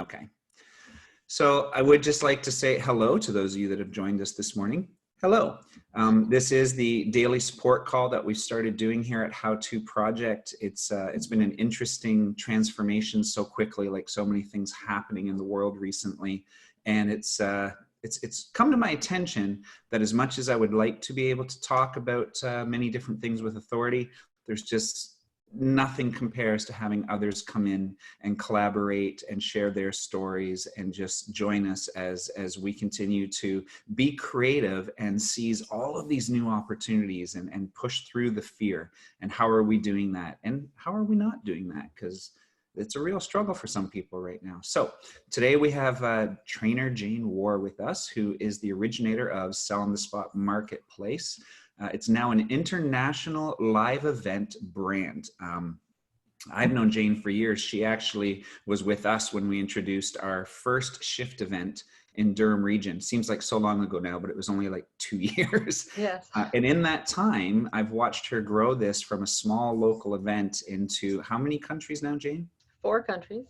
Okay. So I would just like to say hello to those of you that have joined us this morning. Hello. This is the daily support call that we started doing here at How To Project. It's been an interesting transformation so quickly, like so many things happening in the world recently. And it's come to my attention that as much as I would like to be able to talk about many different things with authority, there's just nothing compares to having others come in and collaborate and share their stories and just join us as we continue to be creative and seize all of these new opportunities and push through the fear. And how are we doing that? And how are we not doing that? Because it's a real struggle for some people right now. So today we have trainer Jane Warr with us, who is the originator of Sell on the Spot Marketplace. It's now an international live event brand. I've known Jane for years. She actually was with us when we introduced our first shift event in Durham region. Seems like so long ago now, but it was only like 2 years. Yes. And in that time, I've watched her grow this from a small local event into how many countries now, Jane? 4 countries.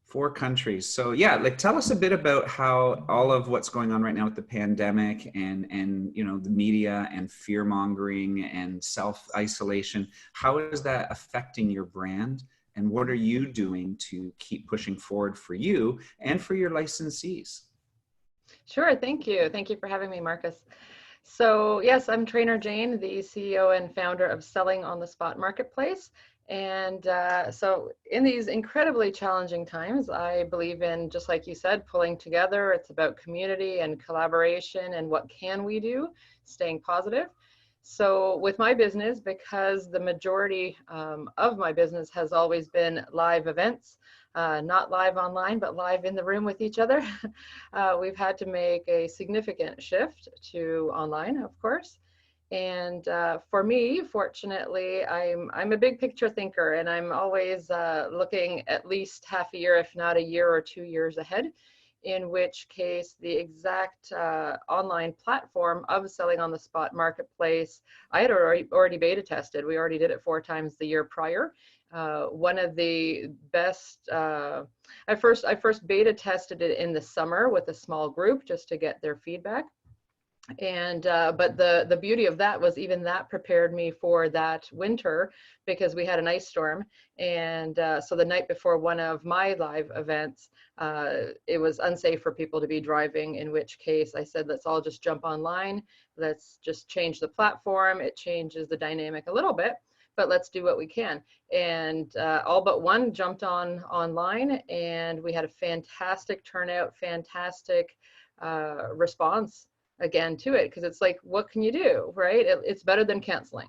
4 countries. So yeah, like tell us a bit about how all of what's going on right now with the pandemic and the media and fear mongering and self-isolation, how is that affecting your brand? And what are you doing to keep pushing forward for you and for your licensees? Sure. Thank you. Thank you for having me, Marcus. So yes, I'm Trainer Jane, the CEO and founder of Selling on the Spot Marketplace. And so in these incredibly challenging times, I believe in, just like you said, pulling together. It's about community and collaboration and what can we do, staying positive. So with my business, because the majority of my business has always been live events, not live online, but live in the room with each other, we've had to make a significant shift to online, of course. And for me, fortunately, I'm a big picture thinker, and I'm always looking at least half a year, if not a year or 2 years ahead, in which case the exact online platform of Selling on the Spot Marketplace, I had already beta tested. We already did it 4 times the year prior. One of the best, I first beta tested it in the summer with a small group just to get their feedback. And but the beauty of that was even that prepared me for that winter, because we had an ice storm. And so the night before one of my live events, it was unsafe for people to be driving, in which case I said, let's all just jump online. Let's just change the platform. It changes the dynamic a little bit, but let's do what we can. And all but one jumped online, and we had a fantastic turnout, fantastic response again to it, because it's like, what can you do, right? It's better than canceling.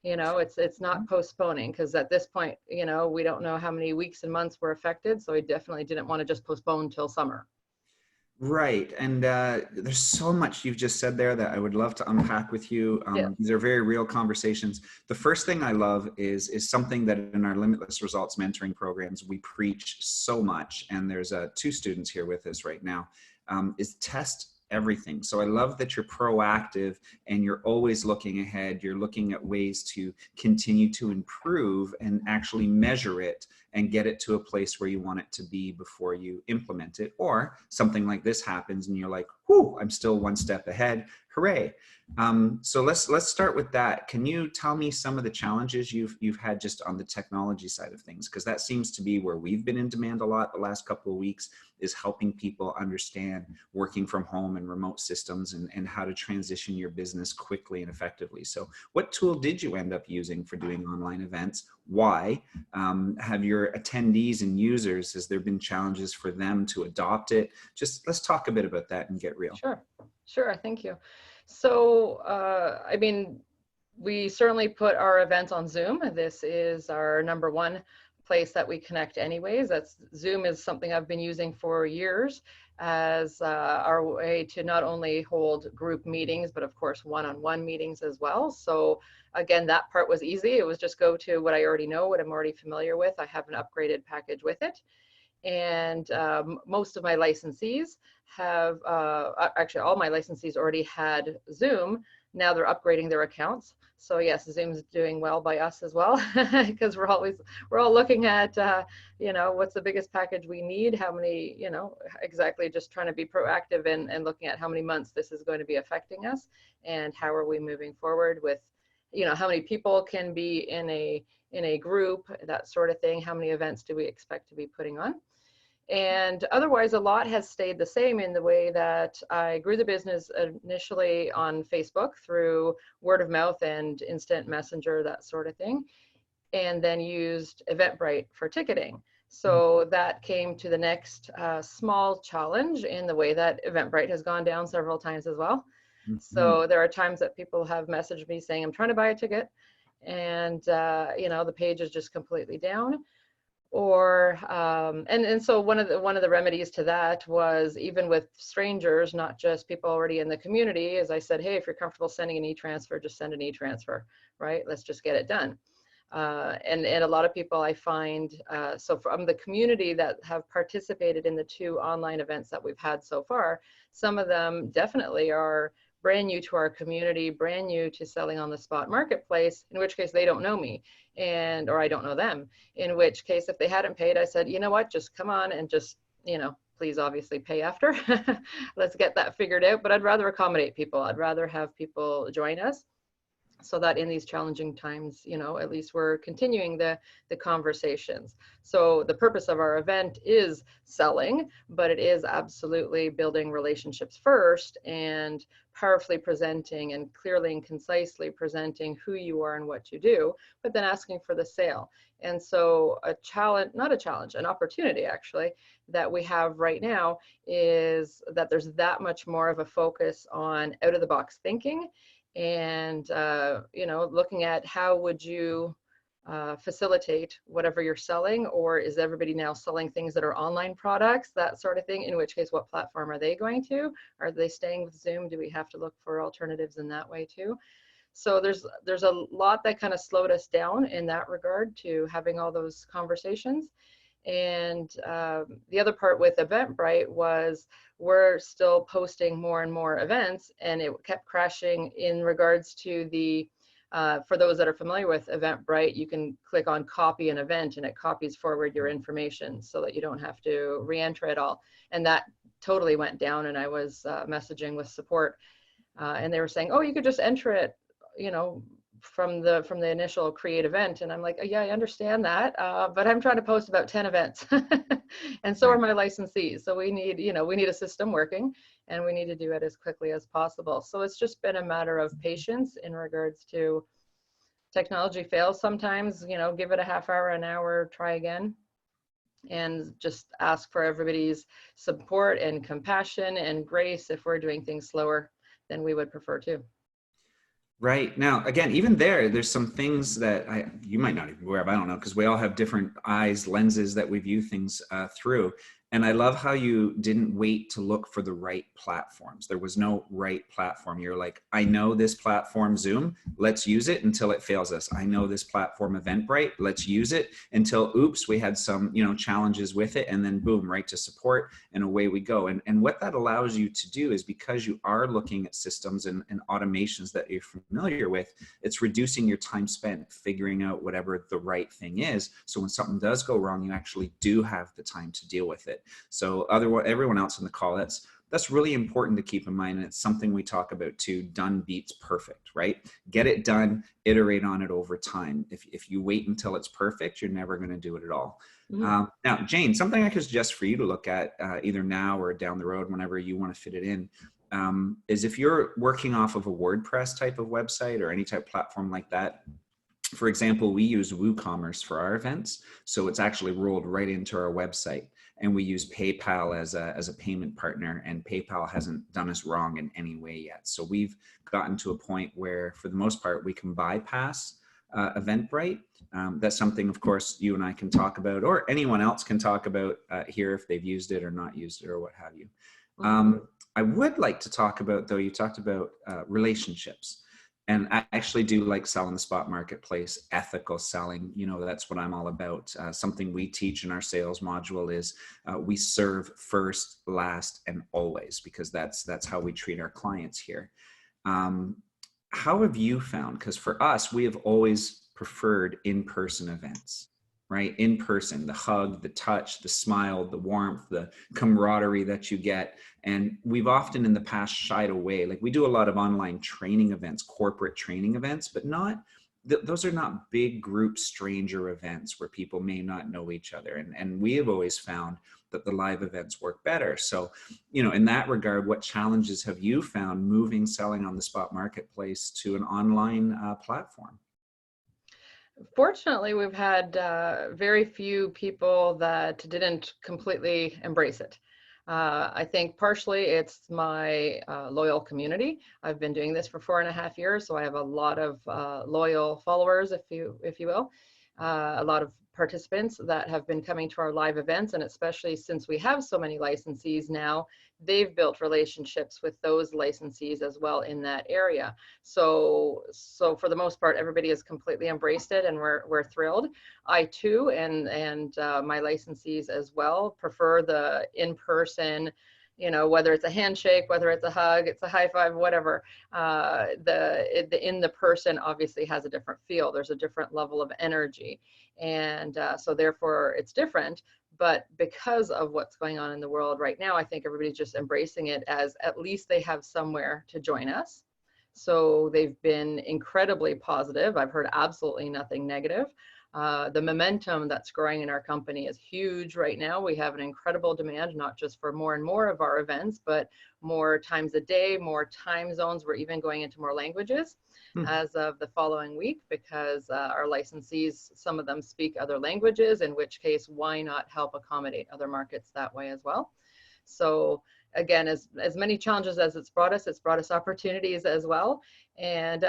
It's not postponing, because at this point, we don't know how many weeks and months were affected. So I definitely didn't want to just postpone till summer. Right. And there's so much you've just said there that I would love to unpack with you. Yeah. These are very real conversations. The first thing I love is something that in our Limitless Results mentoring programs, we preach so much. And there's 2 students here with us right now, is test everything. So I love that you're proactive and you're always looking ahead. You're looking at ways to continue to improve and actually measure it and get it to a place where you want it to be before you implement it. Or something like this happens and you're like, whoo, I'm still 1 step ahead. Hooray. So let's start with that. Can you tell me some of the challenges you've had just on the technology side of things? Because that seems to be where we've been in demand a lot the last couple of weeks, is helping people understand working from home and remote systems and how to transition your business quickly and effectively. So what tool did you end up using for doing online events? Why? Have your attendees and users, has there been challenges for them to adopt it? Just let's talk a bit about that and get real. Sure. Thank you. So, we certainly put our events on Zoom. This is our number 1 place that we connect anyways. Zoom is something I've been using for years as our way to not only hold group meetings, but of course one-on-one meetings as well. So again, that part was easy. It was just go to what I already know, what I'm already familiar with. I have an upgraded package with it. And most of my licensees have, actually all my licensees already had Zoom, now they're upgrading their accounts. So yes, Zoom's doing well by us as well, because we're all looking at, what's the biggest package we need, how many, exactly, just trying to be proactive and looking at how many months this is going to be affecting us, and how are we moving forward with, how many people can be in a group, that sort of thing. How many events do we expect to be putting on? And otherwise, a lot has stayed the same in the way that I grew the business initially on Facebook through word of mouth and instant messenger, that sort of thing, and then used Eventbrite for ticketing. So that came to the next small challenge in the way that Eventbrite has gone down several times as well. So there are times that people have messaged me saying, I'm trying to buy a ticket, and the page is just completely down. Or and so one of the remedies to that was, even with strangers, not just people already in the community, as I said, hey, if you're comfortable sending an e-transfer, just send an e-transfer, right? Let's just get it done. And a lot of people I find, so from the community that have participated in the 2 online events that we've had so far, some of them definitely are brand new to our community, brand new to selling on the spot marketplace, in which case they don't know me, or I don't know them, in which case if they hadn't paid, I said, you know what, just come on and just, please obviously pay after. Let's get that figured out. But I'd rather accommodate people. I'd rather have people join us, so that in these challenging times, at least we're continuing the conversations. So the purpose of our event is selling, but it is absolutely building relationships first, and powerfully presenting and clearly and concisely presenting who you are and what you do, but then asking for the sale. And so an opportunity actually that we have right now is that there's that much more of a focus on out of the box thinking, and looking at how would you facilitate whatever you're selling, or is everybody now selling things that are online products, that sort of thing, in which case what platform are they going to? Are they staying with Zoom? Do we have to look for alternatives in that way too? So there's a lot that kind of slowed us down in that regard to having all those conversations. And the other part with Eventbrite was we're still posting more and more events, and it kept crashing in regards to the, for those that are familiar with Eventbrite, you can click on copy an event and it copies forward your information so that you don't have to re-enter it all. And that totally went down, and I was messaging with support, and they were saying, oh, you could just enter it, from the initial create event. And I'm like, yeah, I understand that, but I'm trying to post about 10 events and so are my licensees. So we need a system working, and we need to do it as quickly as possible. So it's just been a matter of patience in regards to technology fails sometimes, give it a half hour, an hour, try again, and just ask for everybody's support and compassion and grace if we're doing things slower than we would prefer to. Right. Now, again, even there's some things that you might not even be aware of. I don't know, because we all have different eyes, lenses that we view things through. And I love how you didn't wait to look for the right platforms. There was no right platform. You're like, I know this platform, Zoom, let's use it until it fails us. I know this platform, Eventbrite, let's use it until, oops, we had some, challenges with it. And then boom, right to support, and away we go. And what that allows you to do is, because you are looking at systems and automations that you're familiar with, it's reducing your time spent figuring out whatever the right thing is. So when something does go wrong, you actually do have the time to deal with it. So everyone else in the call, that's really important to keep in mind. And it's something we talk about too. Done beats perfect, right? Get it done, iterate on it over time. If you wait until it's perfect, you're never going to do it at all. Mm-hmm. Now, Jane, something I could suggest for you to look at either now or down the road, whenever you want to fit it in, is if you're working off of a WordPress type of website or any type of platform like that. For example, we use WooCommerce for our events. So it's actually rolled right into our website. And we use PayPal as a payment partner, and PayPal hasn't done us wrong in any way yet. So we've gotten to a point where, for the most part, we can bypass Eventbrite. That's something, of course, you and I can talk about, or anyone else can talk about here if they've used it or not used it or what have you. I would like to talk about, though, you talked about relationships. And I actually do like selling the spot marketplace, ethical selling. That's what I'm all about. Something we teach in our sales module is we serve first, last, and always, because that's how we treat our clients here. how have you found, because for us, we have always preferred in-person events, right? In person, the hug, the touch, the smile, the warmth, the camaraderie that you get. And we've often in the past shied away. Like we do a lot of online training events, corporate training events, but not, those are not big group stranger events where people may not know each other. And we have always found that the live events work better. So, in that regard, what challenges have you found moving selling on the spot marketplace to an online platform? Fortunately, we've had very few people that didn't completely embrace it. I think partially it's my loyal community. I've been doing this for 4.5 years, so I have a lot of loyal followers, if you will, a lot of participants that have been coming to our live events, and especially since we have so many licensees now, they've built relationships with those licensees as well in that area. So for the most part, everybody has completely embraced it, and we're thrilled. I too, and my licensees as well, prefer the in-person, whether it's a handshake, whether it's a hug, it's a high five, whatever. The in the person obviously has a different feel. There's a different level of energy, and so therefore it's different. But because of what's going on in the world right now, I think everybody's just embracing it as at least they have somewhere to join us. So they've been incredibly positive. I've heard absolutely nothing negative. The momentum that's growing in our company is huge right now. We have an incredible demand, not just for more and more of our events, but more times a day, more time zones. We're even going into more languages as of the following week, because our licensees, some of them speak other languages, in which case, why not help accommodate other markets that way as well? So again, as many challenges as it's brought us opportunities as well. And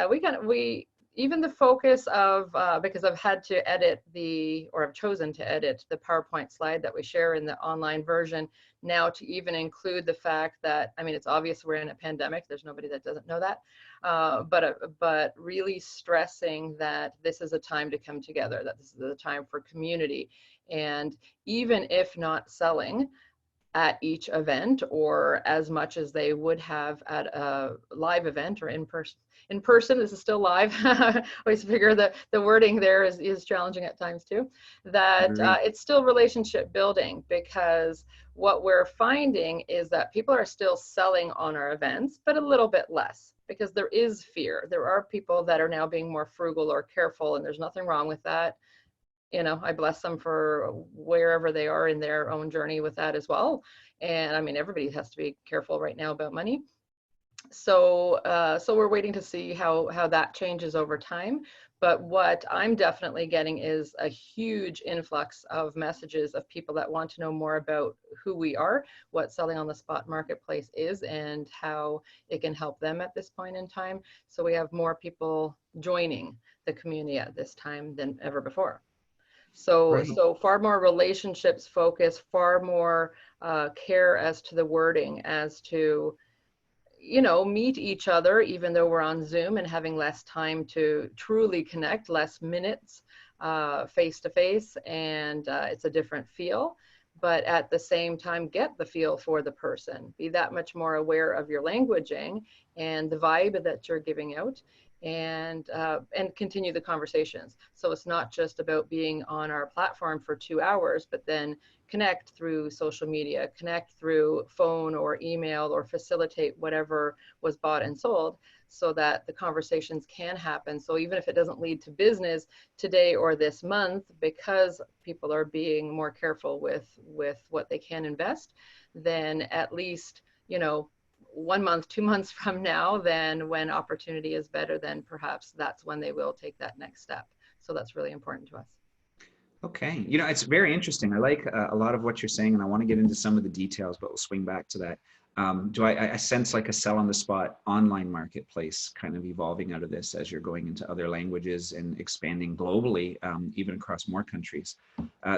we even the focus of, because I've had to edit I've chosen to edit the PowerPoint slide that we share in the online version now, to even include the fact that, I mean, it's obvious we're in a pandemic. There's nobody that doesn't know that. But really stressing that this is a time to come together, that this is a time for community. And even if not selling at each event or as much as they would have at a live event or in person, this is still live. I always figure that the wording there is challenging at times too, that it's still relationship building, because what we're finding is that people are still selling on our events, but a little bit less, because there is fear. There are people that are now being more frugal or careful, and there's nothing wrong with that. I bless them for wherever they are in their own journey with that as well. And I mean, everybody has to be careful right now about money. So we're waiting to see how that changes over time. But what I'm definitely getting is a huge influx of messages of people that want to know more about who we are, what selling on the spot marketplace is, and how it can help them at this point in time. So we have more people joining the community at this time than ever before. So far more relationships focus, far more care as to the wording, as to, meet each other, even though we're on Zoom and having less time to truly connect, less minutes face to face, and it's a different feel. But at the same time, get the feel for the person, be that much more aware of your languaging and the vibe that you're giving out, and continue the conversations. So it's not just about being on our platform for 2 hours, but then connect through social media, connect through phone or email, or facilitate whatever was bought and sold, so that the conversations can happen. So even if it doesn't lead to business today or this month, because people are being more careful with what they can invest, then at least, 1 month, 2 months from now, then when opportunity is better, then perhaps that's when they will take that next step. So that's really important to us. Okay. It's very interesting. I like a lot of what you're saying, and I want to get into some of the details, but we'll swing back to that. I sense like a sell on the spot online marketplace kind of evolving out of this as you're going into other languages and expanding globally, even across more countries.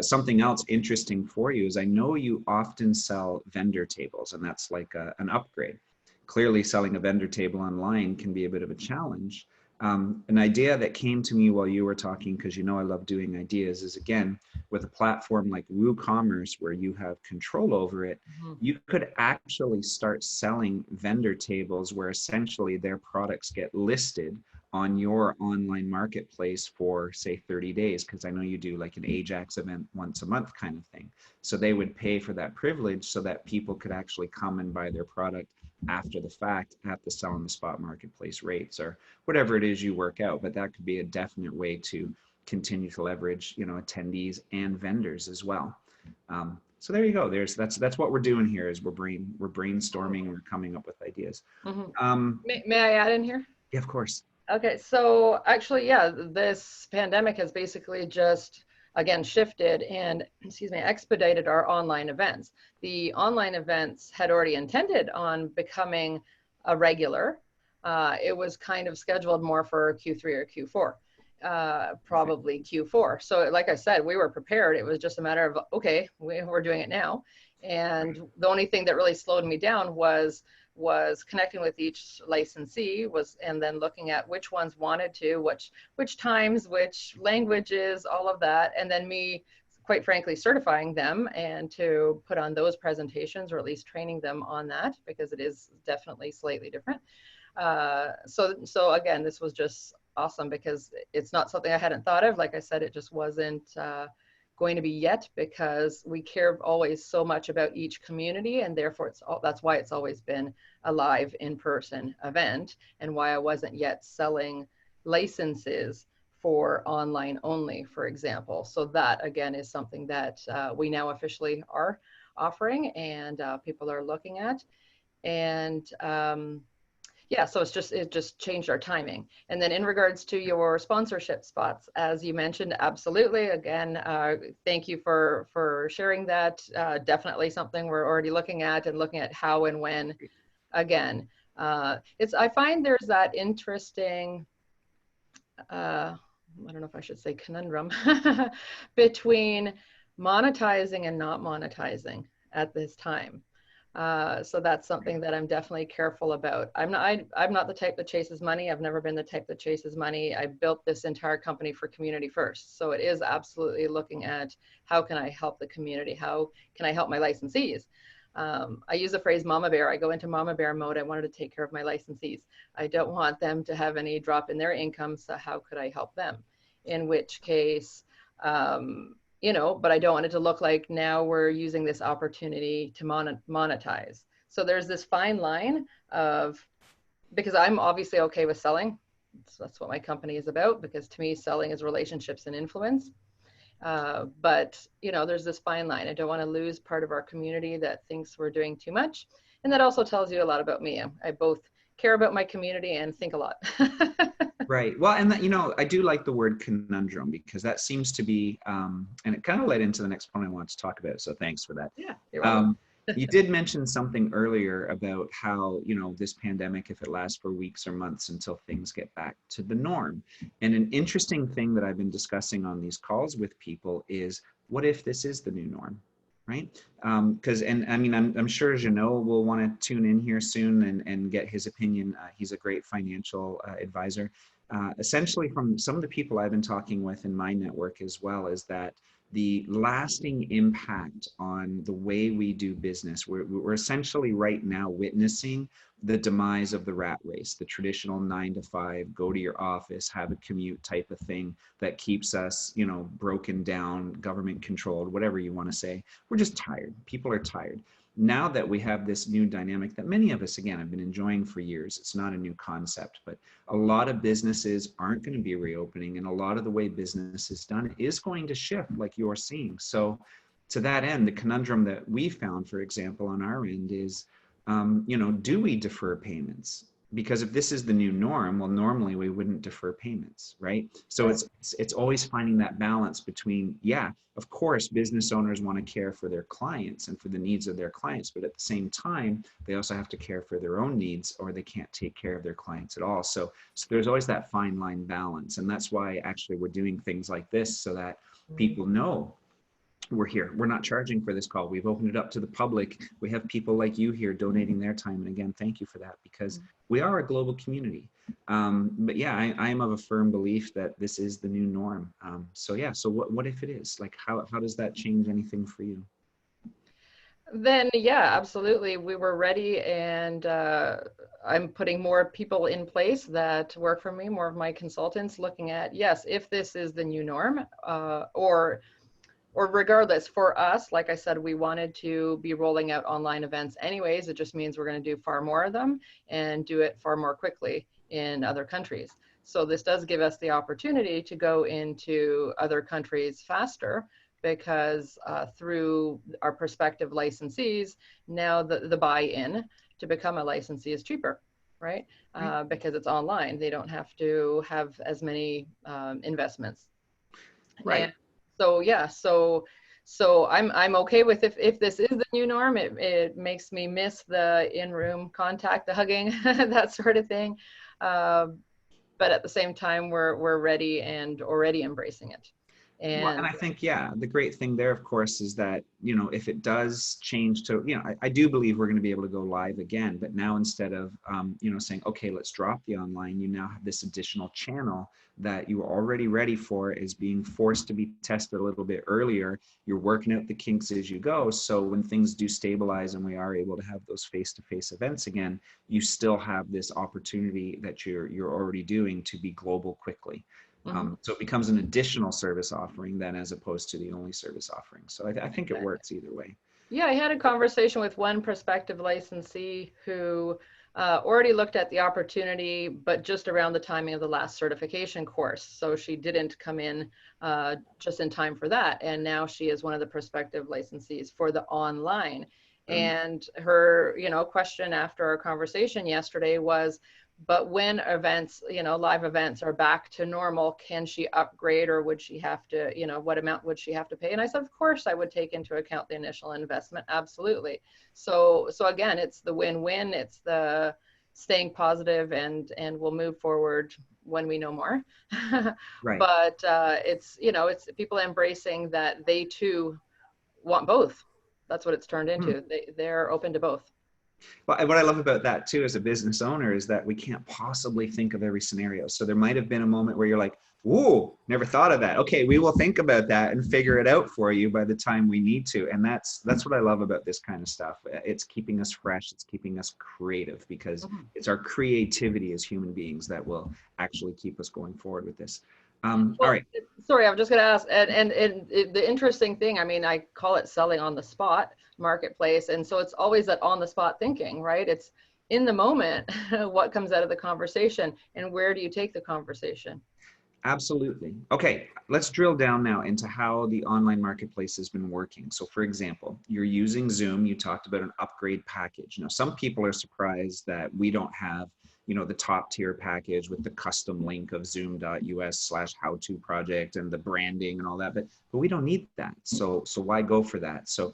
Something else interesting for you is I know you often sell vendor tables, and that's like an upgrade. Clearly selling a vendor table online can be a bit of a challenge. An idea that came to me while you were talking, because you know I love doing ideas, is again, with a platform like WooCommerce, where you have control over it, Mhm. you could actually start selling vendor tables where essentially their products get listed on your online marketplace for say 30 days, because I know you do like an Ajax event once a month kind of thing. So they would pay for that privilege so that people could actually come and buy their product after the fact at the sell on the spot marketplace rates, or whatever it is you work out. But that could be a definite way to continue to leverage, you know, attendees and vendors as well. So there you go. That's what we're doing here, is we're brainstorming, we're coming up with ideas. Mhm. Um, May I add in here? yeah, of course. Okay, so actually, yeah, this pandemic has basically just, again, shifted and, excuse me, expedited our online events. The online events had already intended on becoming a regular. It was kind of scheduled more for Q3 or Q4, probably Q4. So like I said, we were prepared. It was just a matter of, okay, we're doing it now. And the only thing that really slowed me down was connecting with each licensee, and then looking at which ones wanted to, which times, which languages, all of that, and then me, quite frankly, certifying them and to put on those presentations, or at least training them on that, because it is definitely slightly different. So again, this was just awesome, because it's not something I hadn't thought of. Like I said, it just wasn't going to be yet, because we care always so much about each community, and therefore that's why it's always been a live in-person event, and why I wasn't yet selling licenses for online only, for example. So that again is something that we now officially are offering, and people are looking at. And yeah, so it just changed our timing. And then in regards to your sponsorship spots, as you mentioned, absolutely. Again, thank you for sharing that. Definitely something we're already looking at, and looking at how and when. Again, I find there's that interesting, I don't know if I should say conundrum, between monetizing and not monetizing at this time. So that's something that I'm definitely careful about. I'm not the type that chases money. I've never been the type that chases money. I built this entire company for community first. So it is absolutely looking at, how can I help the community? How can I help my licensees? I use the phrase mama bear. I go into mama bear mode. I wanted to take care of my licensees. I don't want them to have any drop in their income. So how could I help them? In which case, but I don't want it to look like now we're using this opportunity to monetize. So there's this fine line of, because I'm obviously okay with selling. So that's what my company is about, because to me, selling is relationships and influence. But there's this fine line. I don't want to lose part of our community that thinks we're doing too much. And that also tells you a lot about me. I both care about my community and think a lot. Right. Well, and that, I do like the word conundrum, because that seems to be, and it kind of led into the next point I want to talk about. So thanks for that. Yeah, you're welcome. You did mention something earlier about how, this pandemic, if it lasts for weeks or months until things get back to the norm. And an interesting thing that I've been discussing on these calls with people is, what if this is the new norm? Right? Because, and I mean, I'm sure Jeannot will want to tune in here soon and get his opinion. He's a great financial advisor. Essentially, from some of the people I've been talking with in my network as well, is that the lasting impact on the way we do business, we're essentially right now witnessing the demise of the rat race, the traditional 9 to 5, go to your office, have a commute type of thing that keeps us, broken down, government controlled, whatever you want to say. We're just tired. People are tired. Now that we have this new dynamic that many of us, again, have been enjoying for years, it's not a new concept, but a lot of businesses aren't going to be reopening, and a lot of the way business is done is going to shift, like you're seeing. So to that end, the conundrum that we found, for example, on our end is, do we defer payments? Because if this is the new norm, well, normally we wouldn't defer payments, right? So it's always finding that balance between, yeah, of course, business owners want to care for their clients and for the needs of their clients, but at the same time, they also have to care for their own needs, or they can't take care of their clients at all. So there's always that fine line balance. And that's why actually we're doing things like this, so that people know we're here. We're not charging for this call. We've opened it up to the public. We have people like you here donating their time. And again, thank you for that, because we are a global community. But yeah, I am of a firm belief that this is the new norm. So yeah, so what if it is? Like, how does that change anything for you? Then, yeah, absolutely. We were ready, and I'm putting more people in place that work for me, more of my consultants looking at, yes, if this is the new norm, or regardless, for us, like I said, we wanted to be rolling out online events anyways. It just means we're going to do far more of them and do it far more quickly in other countries. So this does give us the opportunity to go into other countries faster because through our prospective licensees, now the buy-in to become a licensee is cheaper, right? Because it's online. They don't have to have as many investments. And Right. so yeah, so I'm okay with if this is the new norm. It makes me miss the in-room contact, the hugging, that sort of thing. Uh, but at the same time, we're ready and already embracing it. Well, and And I think, yeah, the great thing there, of course, is that, if it does change to, I do believe we're going to be able to go live again, but now instead of, saying, okay, let's drop the online, you now have this additional channel that you were already ready for is being forced to be tested a little bit earlier. You're working out the kinks as you go. So when things do stabilize and we are able to have those face-to-face events again, you still have this opportunity that you're already doing to be global quickly. mhm, So it becomes an additional service offering then as opposed to the only service offering. So I think it exactly. works either way. Yeah, I had a conversation with one prospective licensee who already looked at the opportunity, but just around the timing of the last certification course. So she didn't come in just in time for that. And now she is one of the prospective licensees for the online. Brilliant. And her, question after our conversation yesterday was, but when events, live events are back to normal, can she upgrade or would she have to, what amount would she have to pay? And I said, of course I would take into account the initial investment. Absolutely. So again, it's the win-win. It's the staying positive and we'll move forward when we know more. Right. But it's people embracing that they too want both. That's what it's turned Hmm. into. They're open to both. Well, what I love about that too, as a business owner, is that we can't possibly think of every scenario. So there might have been a moment where you're like, "Whoa, never thought of that." Okay, we will think about that and figure it out for you by the time we need to. And that's what I love about this kind of stuff. It's keeping us fresh. It's keeping us creative because Mhm. it's our creativity as human beings that will actually keep us going forward with this. All Well, right. sorry, I'm just going to ask, and the interesting thing, I mean, I call it selling on the spot marketplace, and so it's always that on the spot thinking, right? It's in the moment, what comes out of the conversation, and where do you take the conversation? Absolutely. Okay, let's drill down now into how the online marketplace has been working. So, for example, you're using Zoom. You talked about an upgrade package. Now, some people are surprised that we don't have, the top tier package with the custom link of zoom.us/how-to project and the branding and all that. But we don't need that. So why go for that? So,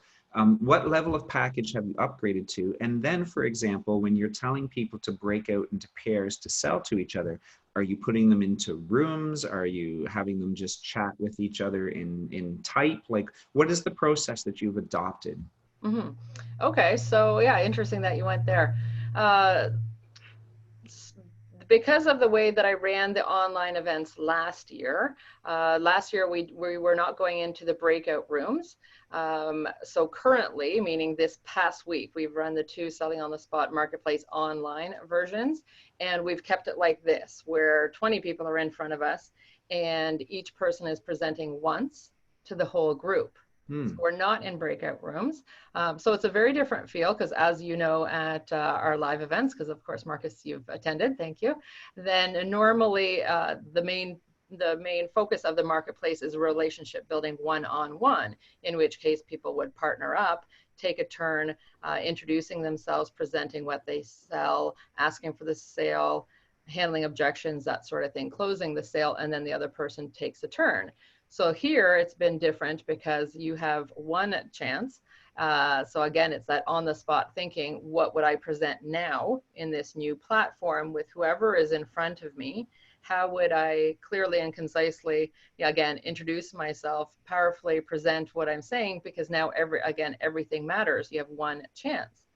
what level of package have you upgraded to? And then, for example, when you're telling people to break out into pairs to sell to each other, are you putting them into rooms? Are you having them just chat with each other in type? Like, what is the process that you've adopted? Hmm. Okay, so yeah, interesting that you went there. Uh, because of the way that I ran the online events last year we were not going into the breakout rooms. So currently, meaning this past week, we've run the two Selling on the Spot Marketplace online versions, and we've kept it like this, where 20 people are in front of us, and each person is presenting once to the whole group. So Hmm. we're not in breakout rooms. So it's a very different feel because, as you know, at our live events, because of course, Marcus, you've attended, thank you. Then normally the main focus of the marketplace is relationship building one-on-one, in which case people would partner up, take a turn, introducing themselves, presenting what they sell, asking for the sale, handling objections, that sort of thing, closing the sale, and then the other person takes a turn. So here it's been different because you have one chance. So again, it's that on the spot thinking, what would I present now in this new platform with whoever is in front of me? How would I clearly and concisely, again, introduce myself, powerfully present what I'm saying? Because now everything matters. You have one chance.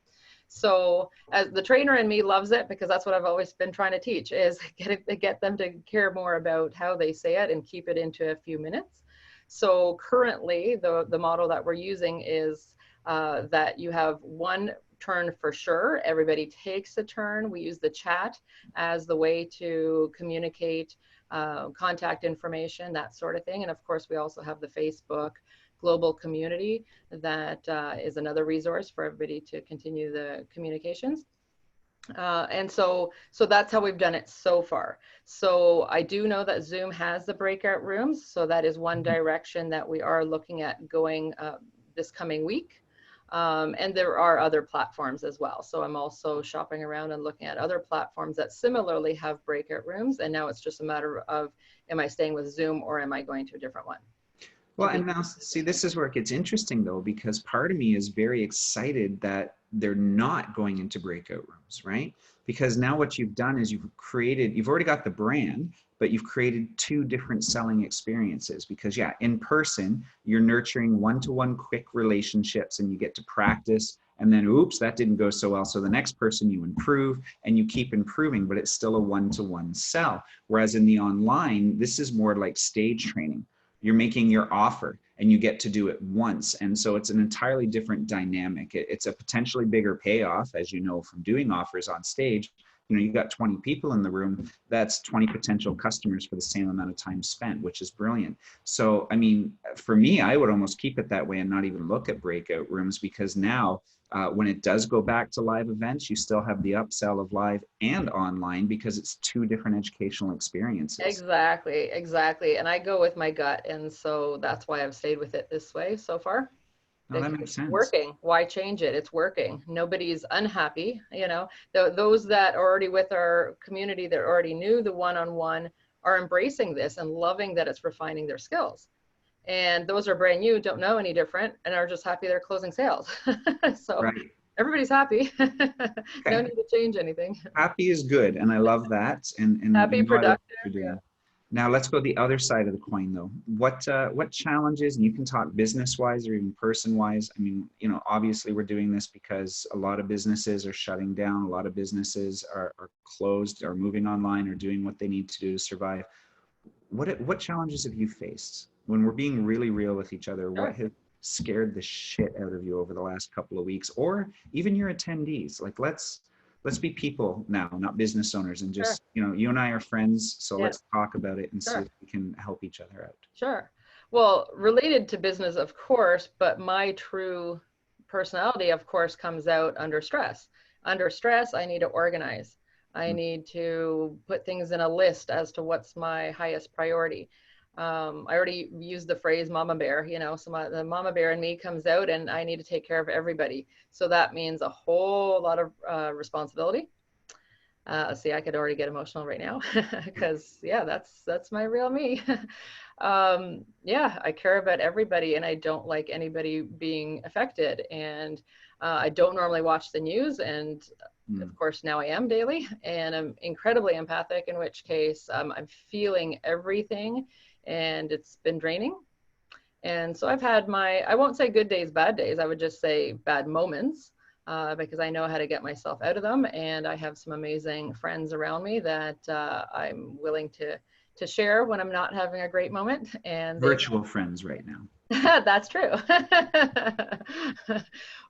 So as the trainer in me loves it, because that's what I've always been trying to teach, is get them to care more about how they say it and keep it into a few minutes. So currently the model that we're using is that you have one turn for sure. Everybody takes a turn. We use the chat as the way to communicate contact information, that sort of thing. And of course, we also have the Facebook global community that is another resource for everybody to continue the communications. And so that's how we've done it so far. So I do know that Zoom has the breakout rooms. So that is one direction that we are looking at going this coming week. And there are other platforms as well. So I'm also shopping around and looking at other platforms that similarly have breakout rooms. And now it's just a matter of, am I staying with Zoom or am I going to a different one? Well, and now see, this is where it gets interesting though, because part of me is very excited that they're not going into breakout rooms, right? Because now what you've done is you've already got the brand, but you've created two different selling experiences. Because yeah, in person, you're nurturing one-to-one quick relationships and you get to practice, and then oops, that didn't go so well. So the next person you improve and you keep improving, but it's still a one-to-one sell. Whereas in the online, this is more like stage training. You're making your offer and you get to do it once. And so it's an entirely different dynamic. It's a potentially bigger payoff, as you know, from doing offers on stage. You know, you've got 20 people in the room, that's 20 potential customers for the same amount of time spent, which is brilliant. So, I mean, for me, I would almost keep it that way and not even look at breakout rooms, because now when it does go back to live events, you still have the upsell of live and online, because it's two different educational experiences. Exactly, exactly. And I go with my gut. And so that's why I've stayed with it this way so far. Oh, that makes sense. Working. Why change it? It's working. Nobody's unhappy. You know, those that are already with our community that already knew the one-on-one are embracing this and loving that it's refining their skills. And those are brand new, don't know any different, and are just happy they're closing sales. So right. Everybody's happy. No need to change anything. Happy is good, and I love that. And happy, productive. Yeah. Now let's go the other side of the coin, though. What challenges, and you can talk business-wise or even person-wise. I mean, you know, obviously we're doing this because a lot of businesses are shutting down. A lot of businesses are closed, are moving online, or doing what they need to do to survive. What challenges have you faced when we're being really real with each other? Sure. What has scared the shit out of you over the last couple of weeks, or even your attendees? Like, let's be people now, not business owners, and just, sure. You know, you and I are friends, so yeah. Let's talk about it and sure. See if we can help each other out. Sure. Well, related to business, of course, but my true personality, of course, comes out under stress. Under stress, I need to organize. I need to put things in a list as to what's my highest priority. I already used the phrase mama bear, you know, so the mama bear in me comes out and I need to take care of everybody. So that means a whole lot of responsibility. See, I could already get emotional right now because yeah, that's my real me. Yeah, I care about everybody and I don't like anybody being affected. And I don't normally watch the news, and of course now I am daily, and I'm incredibly empathic, in which case I'm feeling everything, and it's been draining. And so I've had I won't say good days, bad days, I would just say bad moments, because I know how to get myself out of them. And I have some amazing friends around me that I'm willing to share when I'm not having a great moment. And virtual friends right now. That's true.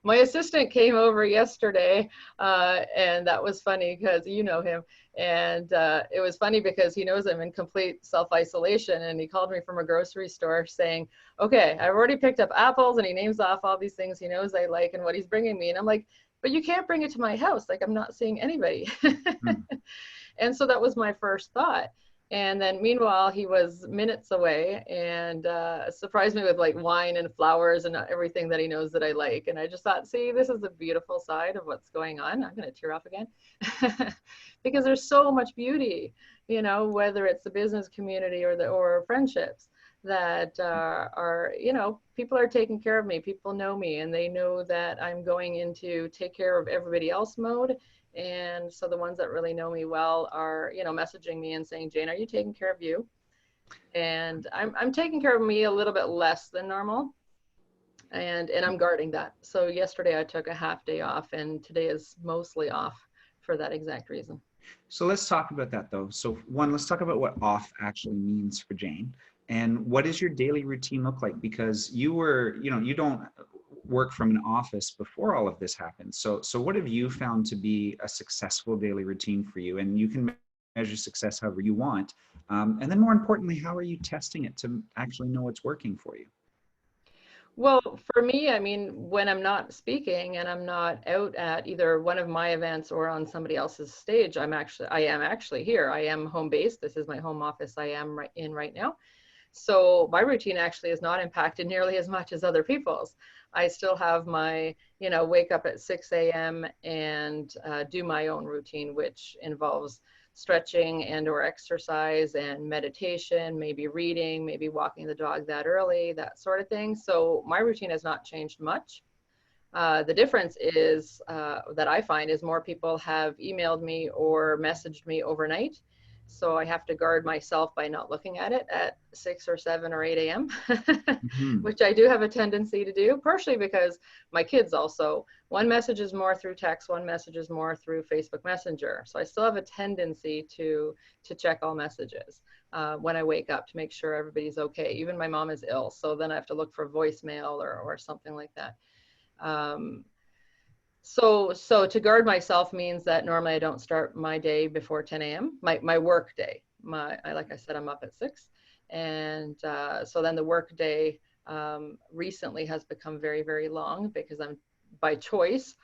My assistant came over yesterday, and that was funny because you know him. And it was funny because he knows I'm in complete self-isolation, and he called me from a grocery store saying, okay, I've already picked up apples, and he names off all these things he knows I like and what he's bringing me. And I'm like, but you can't bring it to my house. Like, I'm not seeing anybody. And so that was my first thought. And then meanwhile, he was minutes away and surprised me with like wine and flowers and everything that he knows that I like. And I just thought, see, this is the beautiful side of what's going on. I'm going to tear off again because there's so much beauty, you know, whether it's the business community or friendships that are, you know, people are taking care of me. People know me and they know that I'm going into take care of everybody else mode. And so the ones that really know me well are, you know, messaging me and saying, Jane, are you taking care of you? And I'm taking care of me a little bit less than normal. and I'm guarding that. So yesterday I took a half day off, and today is mostly off for that exact reason. So let's talk about that though. So one, let's talk about what off actually means for Jane. And what does your daily routine look like? Because you were, you don't work from an office before all of this happened. So what have you found to be a successful daily routine for you? And you can measure success however you want. And then more importantly, how are you testing it to actually know what's working for you? Well, for me, I mean, when I'm not speaking and I'm not out at either one of my events or on somebody else's stage, I am actually here. I am home based. This is my home office I am in right now. So my routine actually is not impacted nearly as much as other people's. I still have my, wake up at 6 a.m. and do my own routine, which involves stretching and or exercise and meditation, maybe reading, maybe walking the dog that early, that sort of thing. So my routine has not changed much. The difference is that I find is more people have emailed me or messaged me overnight. So I have to guard myself by not looking at it at 6 or 7 or 8 a.m., Mhm. which I do have a tendency to do, partially because my kids also, one message is more through text, one message is more through Facebook Messenger. So I still have a tendency to check all messages when I wake up to make sure everybody's okay. Even my mom is ill, so then I have to look for voicemail or something like that. Um, so to guard myself means that normally I don't start my day before 10 a.m. My work day. Like I said, I'm up at 6, and so then the work day recently has become very, very long because I'm by choice.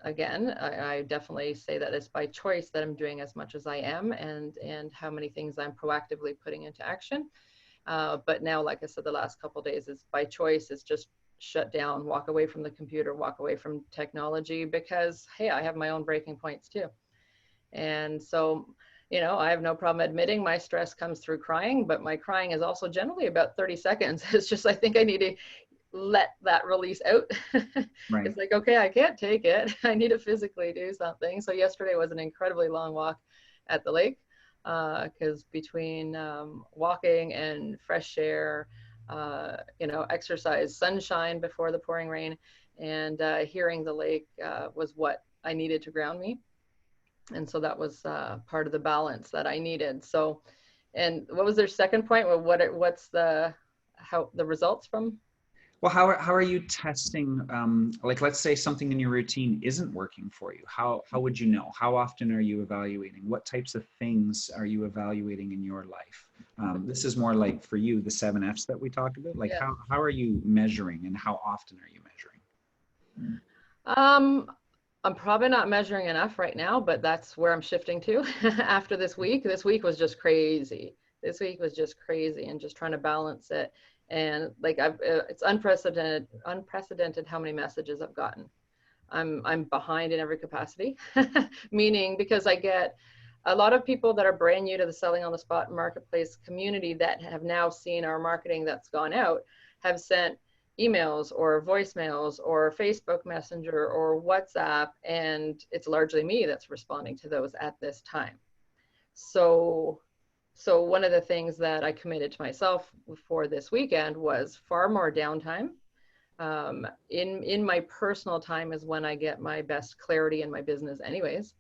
Again, I definitely say that it's by choice that I'm doing as much as I am, and how many things I'm proactively putting into action. But now, like I said, the last couple of days is by choice. It's just shut down, walk away from the computer, walk away from technology because, hey, I have my own breaking points too. And so, I have no problem admitting my stress comes through crying, but my crying is also generally about 30 seconds. It's just, I think I need to let that release out. Right. It's like, okay, I can't take it. I need to physically do something. So yesterday was an incredibly long walk at the lake because between walking and fresh air, exercise, sunshine before the pouring rain, and hearing the lake was what I needed to ground me. And so that was part of the balance that I needed. So, and what was their second point? Well, what's how the results from? Well, how are you testing, like, let's say something in your routine isn't working for you. How would you know? How often are you evaluating? What types of things are you evaluating in your life? This is more like for you, the 7 Fs that we talked about. Like, Yeah. how are you measuring and how often are you measuring? Um, I'm probably not measuring enough right now, but that's where I'm shifting to after this week. This week was just crazy. This week was just crazy and just trying to balance it. And like it's unprecedented how many messages I've gotten. I'm behind in every capacity, meaning because I get a lot of people that are brand new to the selling on the spot marketplace community that have now seen our marketing that's gone out, have sent emails or voicemails or Facebook Messenger or WhatsApp, and it's largely me that's responding to those at this time. So one of the things that I committed to myself for this weekend was far more downtime. In my personal time is when I get my best clarity in my business anyways.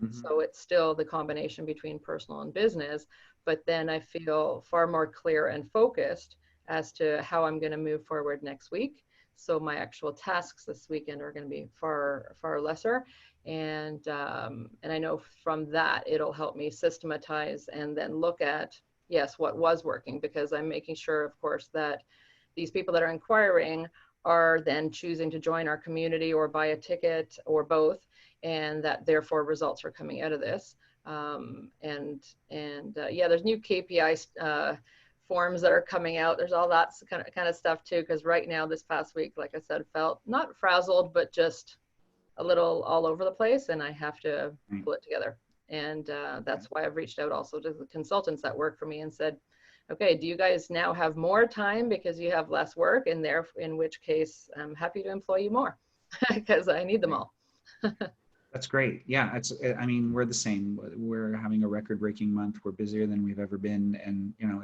Mhm. So it's still the combination between personal and business, but then I feel far more clear and focused as to how I'm going to move forward next week. So my actual tasks this weekend are going to be far, far lesser. And I know from that, it'll help me systematize and then look at, yes, what was working, because I'm making sure, of course, that these people that are inquiring are then choosing to join our community or buy a ticket or both, and that therefore results are coming out of this. Yeah, there's new KPI forms that are coming out. There's all that kind of stuff too, because right now this past week, like I said, felt not frazzled, but just a little all over the place, and I have to Right. pull it together. And that's why I've reached out also to the consultants that work for me and said, okay, do you guys now have more time because you have less work? And there, in which case, I'm happy to employ you more because I need them Right. all. That's great. Yeah, I mean, we're the same. We're having a record-breaking month. We're busier than we've ever been. And, you know,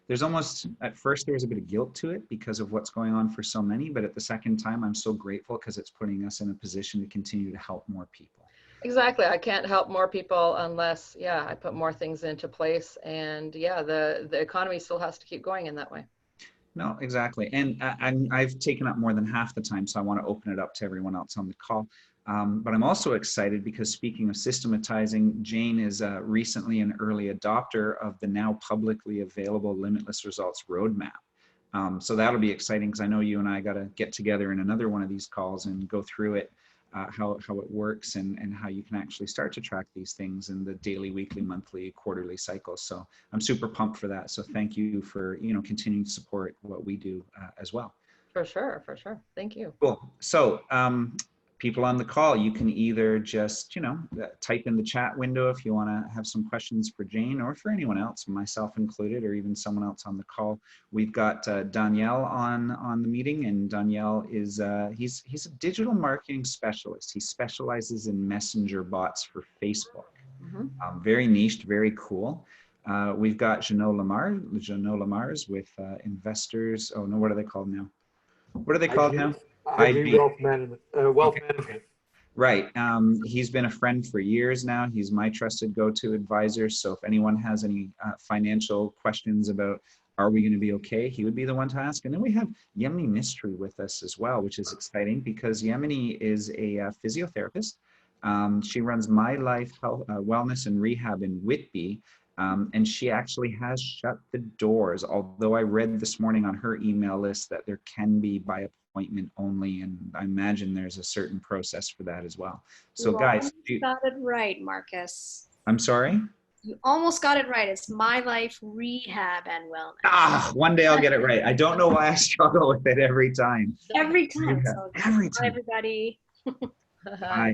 there's almost, at first there was a bit of guilt to it because of what's going on for so many, but at the second time, I'm so grateful because it's putting us in a position to continue to help more people. Exactly. I can't help more people unless, yeah, I put more things into place. And yeah, the economy still has to keep going in that way. No, exactly. And I've taken up more than half the time, so I want to open it up to everyone else on the call. But I'm also excited because speaking of systematizing, Jane is recently an early adopter of the now publicly available Limitless Results Roadmap. So that'll be exciting because I know you and I got to get together in another one of these calls and go through it, how it works and how you can actually start to track these things in the daily, weekly, monthly, quarterly cycles. So I'm super pumped for that. So thank you for, you know, continuing to support what we do as well. For sure, for sure. Thank you. Cool. So people on the call, you can either just, you know, type in the chat window if you want to have some questions for Jane or for anyone else, myself included, or even someone else on the call. We've got Danielle on the meeting, and Danielle is he's a digital marketing specialist. He specializes in messenger bots for Facebook. Very niched, very cool. We've got Jeannot Lamars with investors. Oh no, what are they called now? What are they called now? IB Wealth Management. Wealth Management. Right. He's been a friend for years now. He's my trusted go-to advisor. So if anyone has any financial questions about are we going to be okay, he would be the one to ask. And then we have Yemini Mystery with us as well, which is exciting because Yemini is a physiotherapist. She runs My Life Health, Wellness and Rehab in Whitby. And she actually has shut the doors, although I read this morning on her email list that there can be by appointment only, and I imagine there's a certain process for that as well. So you guys, got it right, Marcus. I'm sorry? You almost got it right. It's My Life Rehab and Wellness. One day I'll get it right. I don't know why I struggle with it every time. Every time. Yeah, So every time. everybody. Hi.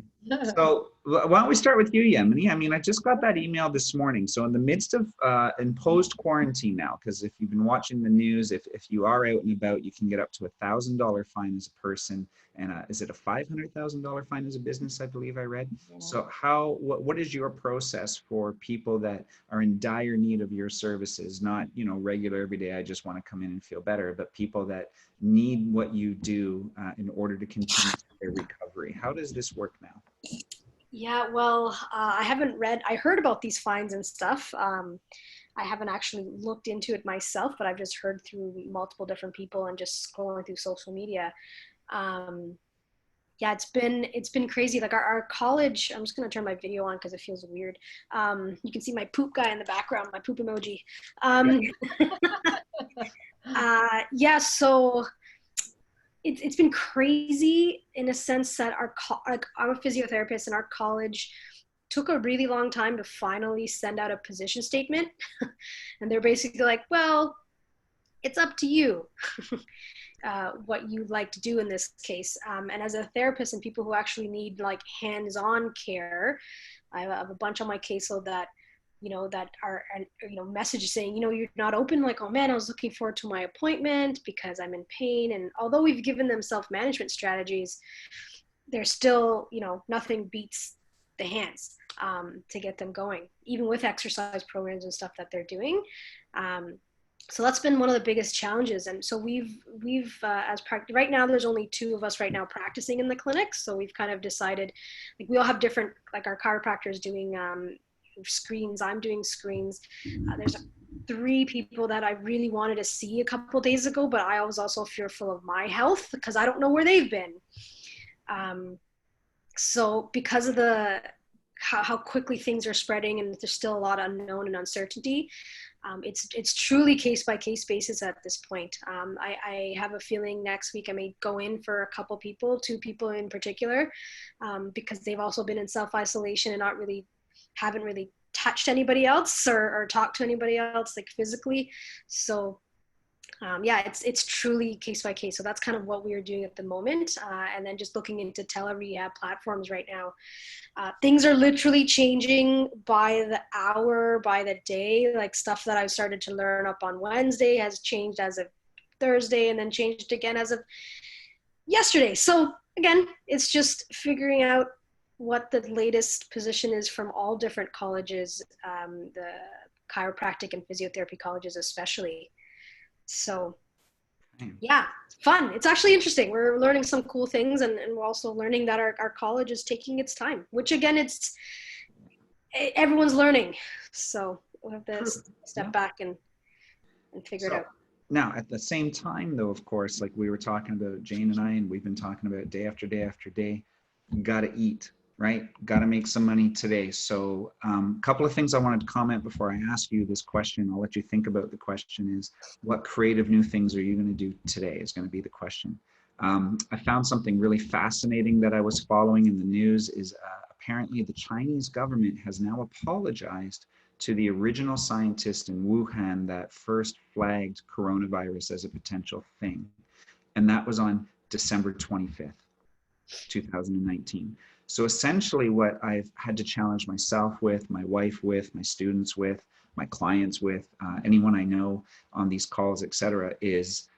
So why don't we start with you, Yemini? I mean, I just got that email this morning. So in the midst of imposed quarantine now, because if you've been watching the news, if you are out and about, you can get up to $1,000 fine as a person. And is it a $500,000 fine as a business, I believe I read. Yeah. So what is your process for people that are in dire need of your services? Not, you know, regular everyday, I just want to come in and feel better, but people that need what you do in order to continue their recovery. How does this work now? Yeah, well, I heard about these fines and stuff. I haven't actually looked into it myself, but I've just heard through multiple different people and just scrolling through social media. Yeah, it's been crazy. Like our college, I'm just going to turn my video on because it feels weird. You can see my poop guy in the background, my poop emoji. Yeah, so it's been crazy in a sense that I'm a physiotherapist, and our college took a really long time to finally send out a position statement. And they're basically like, well, it's up to you what you'd like to do in this case. And as a therapist and people who actually need like hands-on care, I have a bunch on my caseload that, you know, that are, you know, messages saying, you know, you're not open. Like, oh man, I was looking forward to my appointment because I'm in pain. And although we've given them self-management strategies, there's still, you know, nothing beats the hands to get them going, even with exercise programs and stuff that they're doing. So that's been one of the biggest challenges. And so we've right now, there's only 2 of us right now practicing in the clinic. So we've kind of decided, like, we all have different, like our chiropractor is doing screens, I'm doing screens. There's 3 people that I really wanted to see a couple days ago, but I was also fearful of my health because I don't know where they've been. So because of how quickly things are spreading and there's still a lot of unknown and uncertainty, it's truly case-by-case basis at this point. I have a feeling next week I may go in for a couple people, 2 people in particular, because they've also been in self-isolation and haven't really touched anybody else or talked to anybody else, like physically. So yeah, it's truly case by case. So that's kind of what we are doing at the moment. And then just looking into tele-rehab platforms right now. Things are literally changing by the hour, by the day. Like stuff that I started to learn up on Wednesday has changed as of Thursday and then changed again as of yesterday. So again, it's just figuring out what the latest position is from all different colleges, the chiropractic and physiotherapy colleges especially. So yeah, fun. It's actually interesting. We're learning some cool things, and we're also learning that our college is taking its time, which again, everyone's learning. So we'll have to step back and figure it out. Now, at the same time, though, of course, like we were talking about, Jane and I, and we've been talking about day after day after day, got to eat, right? Got to make some money today. So a couple of things I wanted to comment before I ask you this question. I'll let you think about the question is, what creative new things are you going to do today is going to be the question. I found something really fascinating that I was following in the news is apparently the Chinese government has now apologized to the original scientist in Wuhan that first flagged coronavirus as a potential thing. And that was on December 25th, 2019. So essentially what I've had to challenge myself with, my wife with, my students with, my clients with, anyone I know on these calls, etc., is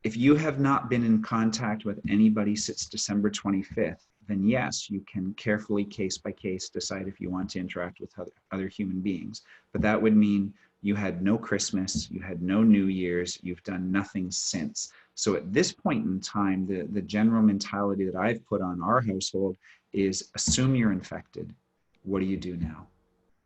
if you have not been in contact with anybody since December 25th, then yes, you can carefully, case by case, decide if you want to interact with other human beings. But that would mean you had no Christmas, you had no New Year's, you've done nothing since. So at this point in time, the general mentality that I've put on our household is assume you're infected. What do you do now?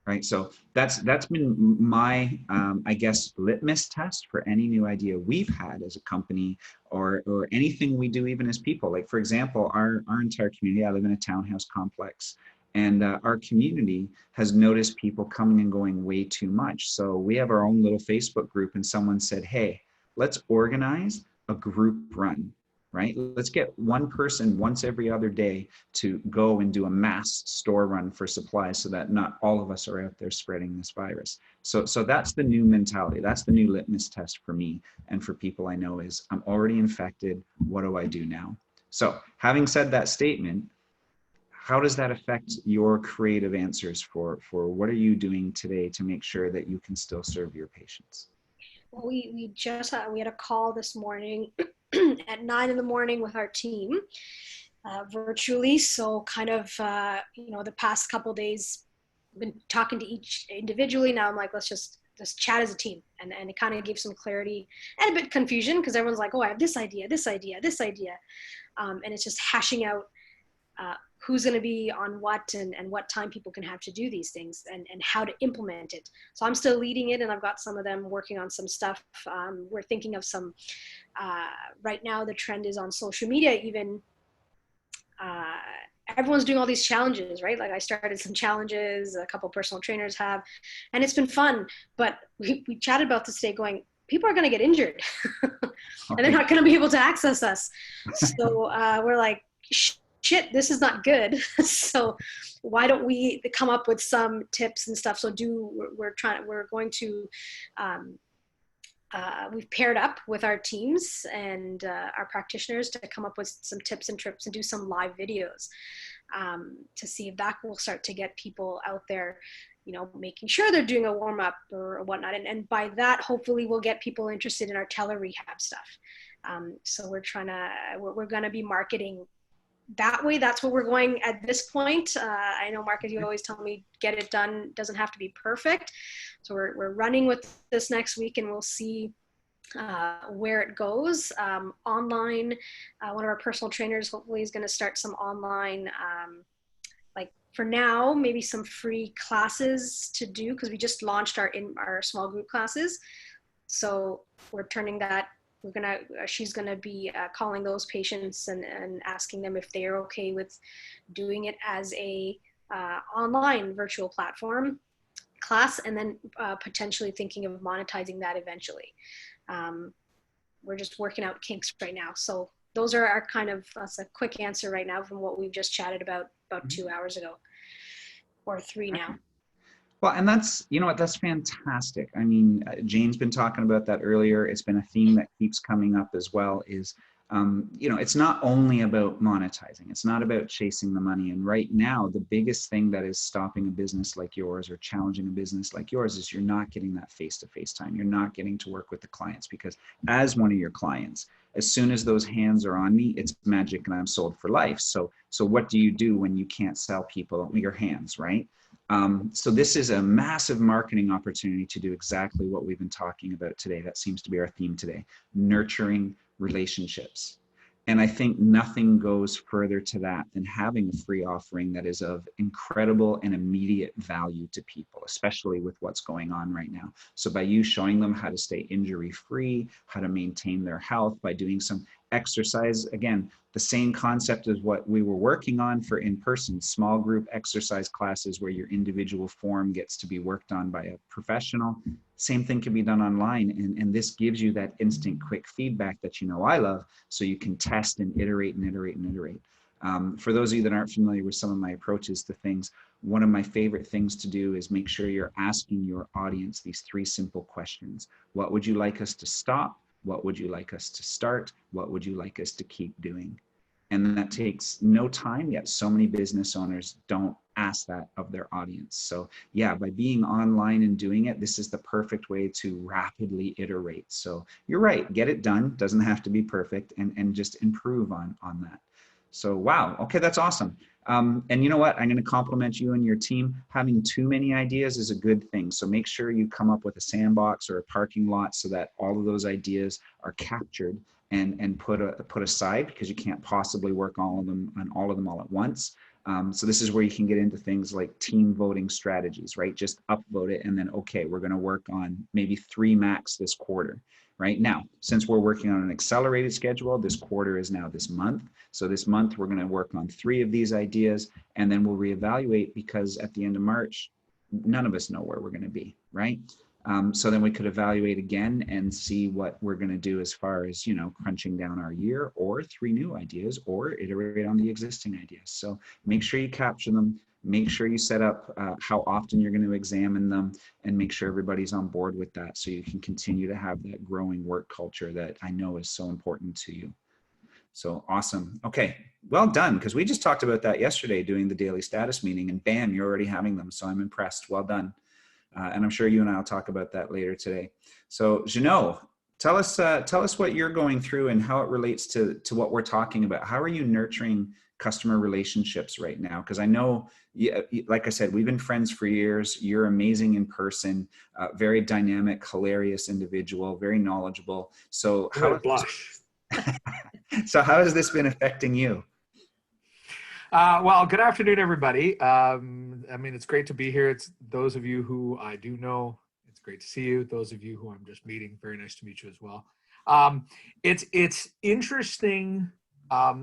Right. So that's been my, I guess, litmus test for any new idea we've had as a company or anything we do even as people. Like, for example, our entire community, I live in a townhouse complex, and our community has noticed people coming and going way too much. So we have our own little Facebook group, and someone said, hey, let's organize a group run. Right? Let's get one person once every other day to go and do a mass store run for supplies so that not all of us are out there spreading this virus. So that's the new mentality. That's the new litmus test for me and for people I know is I'm already infected. What do I do now? So having said that statement, how does that affect your creative answers for what are you doing today to make sure that you can still serve your patients? Well, we had a call this morning at 9 in the morning with our team virtually. So kind of, the past couple of days, I've been talking to each individually. Now I'm like, let's chat as a team. And it kind of gave some clarity and a bit confusion because everyone's like, oh, I have this idea, this idea, this idea. And it's just hashing out who's going to be on what and what time people can have to do these things and how to implement it. So I'm still leading it, and I've got some of them working on some stuff. We're thinking of some, right now the trend is on social media even. Everyone's doing all these challenges, right? Like I started some challenges, a couple personal trainers have, and it's been fun. But we chatted about this today going, people are going to get injured and they're not going to be able to access us. So we're like, shit, this is not good. So why don't we come up with some tips and stuff? So we're going to, we've paired up with our teams and our practitioners to come up with some tips and trips and do some live videos to see if that will start to get people out there, making sure they're doing a warm up or whatnot. And by that, hopefully we'll get people interested in our tele-rehab stuff. So we're going to be marketing that way. That's where we're going at this point. I know, Marcus, you always tell me get it done. Doesn't have to be perfect. So we're running with this next week, and we'll see where it goes. Online, one of our personal trainers hopefully is going to start some online, like for now, maybe some free classes to do because we just launched our small group classes. So we're turning that. She's gonna be calling those patients and asking them if they are okay with doing it as a online virtual platform class, and then potentially thinking of monetizing that eventually. We're just working out kinks right now. So those are our that's a quick answer right now from what we've just chatted about 2 hours ago, or 3 now. Well, and that's fantastic. I mean, Jane's been talking about that earlier. It's been a theme that keeps coming up as well is, it's not only about monetizing. It's not about chasing the money. And right now, the biggest thing that is stopping a business like yours or challenging a business like yours is you're not getting that face-to-face time. You're not getting to work with the clients because as one of your clients, as soon as those hands are on me, it's magic and I'm sold for life. So what do you do when you can't sell people your hands, right? So this is a massive marketing opportunity to do exactly what we've been talking about today. That seems to be our theme today: nurturing relationships. And I think nothing goes further to that than having a free offering that is of incredible and immediate value to people, especially with what's going on right now. So by you showing them how to stay injury-free, how to maintain their health, by doing some exercise, again, the same concept as what we were working on for in-person, small group exercise classes where your individual form gets to be worked on by a professional. Same thing can be done online, and this gives you that instant quick feedback that I love, so you can test and iterate and iterate and iterate. For those of you that aren't familiar with some of my approaches to things, one of my favorite things to do is make sure you're asking your audience these 3 simple questions. What would you like us to stop? What would you like us to start? What would you like us to keep doing? And that takes no time, yet so many business owners don't ask that of their audience. So yeah, by being online and doing it, this is the perfect way to rapidly iterate. So you're right, get it done. Doesn't have to be perfect, and just improve on that. So wow, okay, that's awesome. And you know what? I'm going to compliment you and your team. Having too many ideas is a good thing. So make sure you come up with a sandbox or a parking lot so that all of those ideas are captured and put aside, because you can't possibly work on all of them all at once. So this is where you can get into things like team voting strategies, right? Just upvote it and then, okay, we're going to work on maybe 3 max this quarter. Right now, since we're working on an accelerated schedule, this quarter is now this month. So this month we're going to work on 3 of these ideas, and then we'll reevaluate, because at the end of March, none of us know where we're going to be, right? So then we could evaluate again and see what we're going to do as far as, crunching down our year, or 3 new ideas, or iterate on the existing ideas. So make sure you capture them. Make sure you set up how often you're going to examine them, and make sure everybody's on board with that, so you can continue to have that growing work culture that I know is so important to you. So awesome. Okay, well done, because we just talked about that yesterday doing the daily status meeting, and bam, you're already having them. So I'm impressed. Well done. And I'm sure you and I will talk about that later today. So Jeannot, tell us what you're going through and how it relates to what we're talking about. How are you nurturing customer relationships right now? Because I know, like I said, we've been friends for years. You're amazing in person, very dynamic, hilarious individual, very knowledgeable. So so how has this been affecting you? Well, good afternoon, everybody. I mean, it's great to be here. It's those of you who I do know, it's great to see you. Those of you who I'm just meeting, very nice to meet you as well. It's interesting.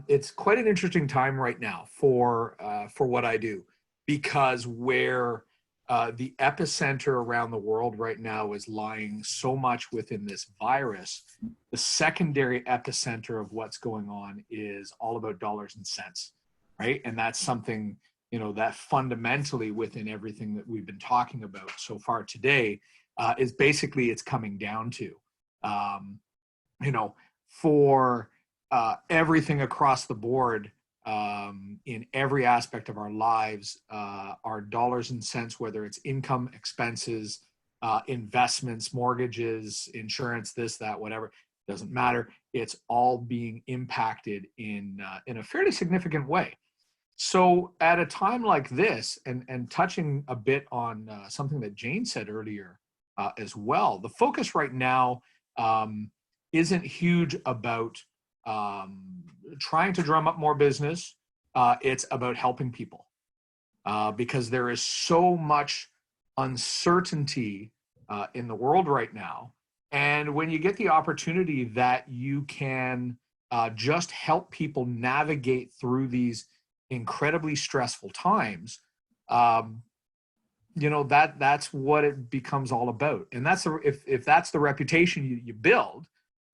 It's quite an interesting time right now for what I do, because where the epicenter around the world right now is lying so much within this virus, the secondary epicenter of what's going on is all about dollars and cents. Right. And that's something, that fundamentally within everything that we've been talking about so far today is basically it's coming down to, for everything across the board in every aspect of our lives, our dollars and cents, whether it's income, expenses, investments, mortgages, insurance, this, that, whatever, doesn't matter. It's all being impacted in a fairly significant way. So at a time like this, and touching a bit on something that Jane said earlier as well, the focus right now isn't huge about trying to drum up more business. It's about helping people because there is so much uncertainty in the world right now. And when you get the opportunity that you can just help people navigate through these incredibly stressful times, that's what it becomes all about. And that's if that's the reputation you build,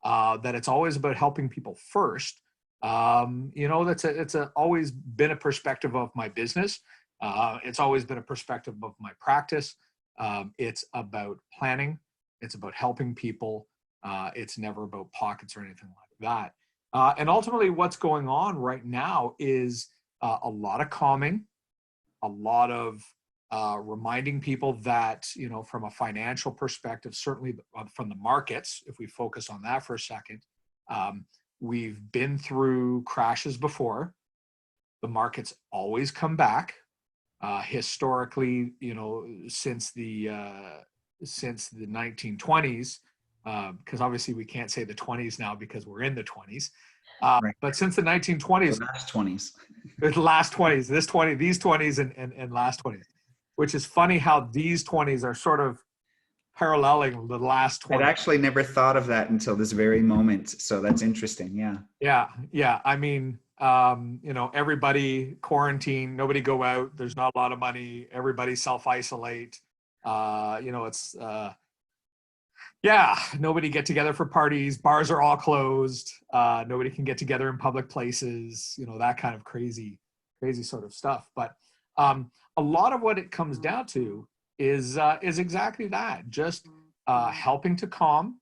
that it's always about helping people first. It's always been a perspective of my business. It's always been a perspective of my practice. It's about planning. It's about helping people. It's never about pockets or anything like that. And ultimately, what's going on right now is a lot of calming, a lot of reminding people that, from a financial perspective, certainly from the markets, if we focus on that for a second, We've been through crashes before. The markets always come back. Historically, since the 1920s, because obviously we can't say the 20s now because we're in the 20s. Right. But since the 1920s, The last 20s. the last 20s, these 20s and last 20s, which is funny how these 20s are sort of paralleling the last 20. I'd actually never thought of that until this very moment. So that's interesting. Yeah. Yeah. I mean, everybody quarantine, nobody go out. There's not a lot of money. Everybody self-isolate. It's nobody get together for parties. Bars are all closed. Nobody can get together in public places. That kind of crazy sort of stuff. But a lot of what it comes down to is exactly that. Just helping to calm.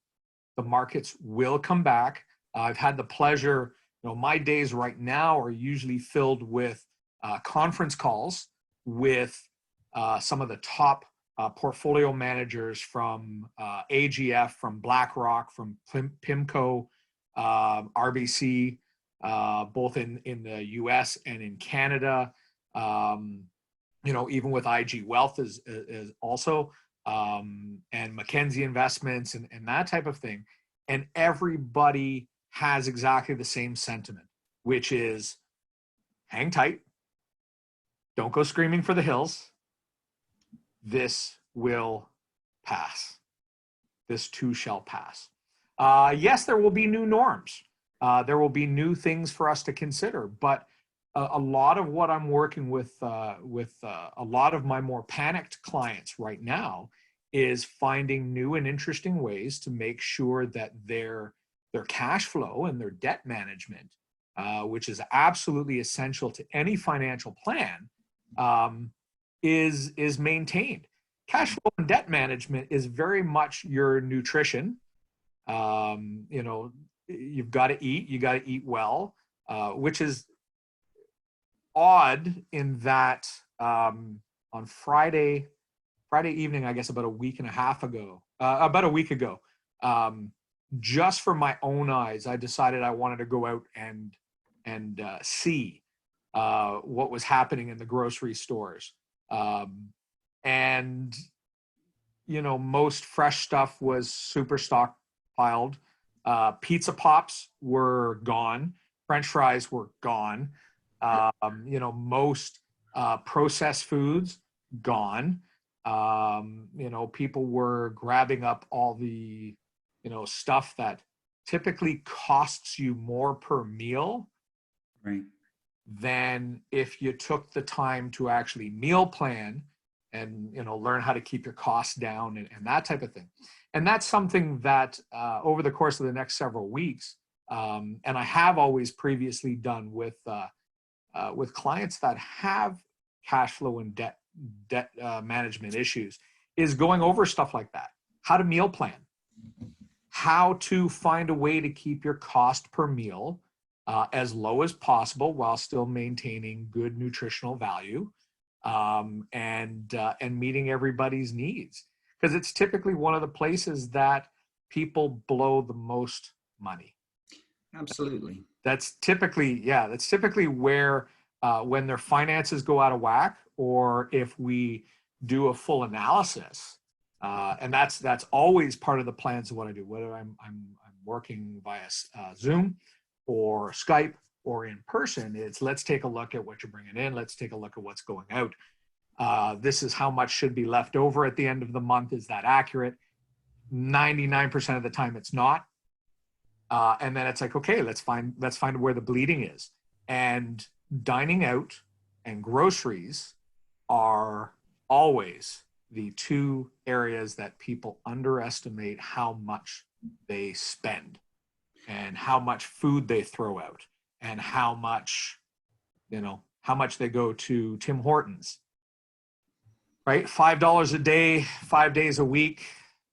The markets will come back. I've had the pleasure. My days right now are usually filled with conference calls with some of the top portfolio managers from AGF, from BlackRock, from PIMCO, RBC, both in the US and in Canada. Even with IG Wealth is also, and Mackenzie Investments and that type of thing. And everybody has exactly the same sentiment, which is hang tight. Don't go screaming for the hills. This will pass. This too shall pass. Yes, there will be new norms. There will be new things for us to consider, but a lot of what I'm working with a lot of my more panicked clients right now is finding new and interesting ways to make sure that their cash flow and their debt management, which is absolutely essential to any financial plan, is maintained. Cash flow and debt management is very much your nutrition. You've got to eat. You got to eat well, which is odd in that on Friday evening, I guess about a week ago, just for my own eyes, I decided I wanted to go out and see what was happening in the grocery stores. And most fresh stuff was super stockpiled. Pizza pops were gone. French fries were gone. Most processed foods gone. People were grabbing up all the stuff that typically costs you more per meal, Right, than if you took the time to actually meal plan and learn how to keep your costs down and that type of thing. And that's something that over the course of the next several weeks, and I have always previously done with clients that have cash flow and debt management issues, is going over stuff like that. How to meal plan, how to find a way to keep your cost per meal as low as possible while still maintaining good nutritional value, and meeting everybody's needs. Because it's typically one of the places that people blow the most money. absolutely. That's typically where when their finances go out of whack, or if we do a full analysis, and that's always part of the plans of what I do, whether I'm working via Zoom or Skype or in person. It's let's take a look at what you're bringing in. Let's take a look at what's going out. This is how much should be left over at the end of the month. Is that accurate? 99% of the time it's not. And then it's like, okay, let's find where the bleeding is. And dining out and groceries are always the two areas that people underestimate how much they spend and how much food they throw out and how much they go to Tim Hortons, right? $5 a day, 5 days a week.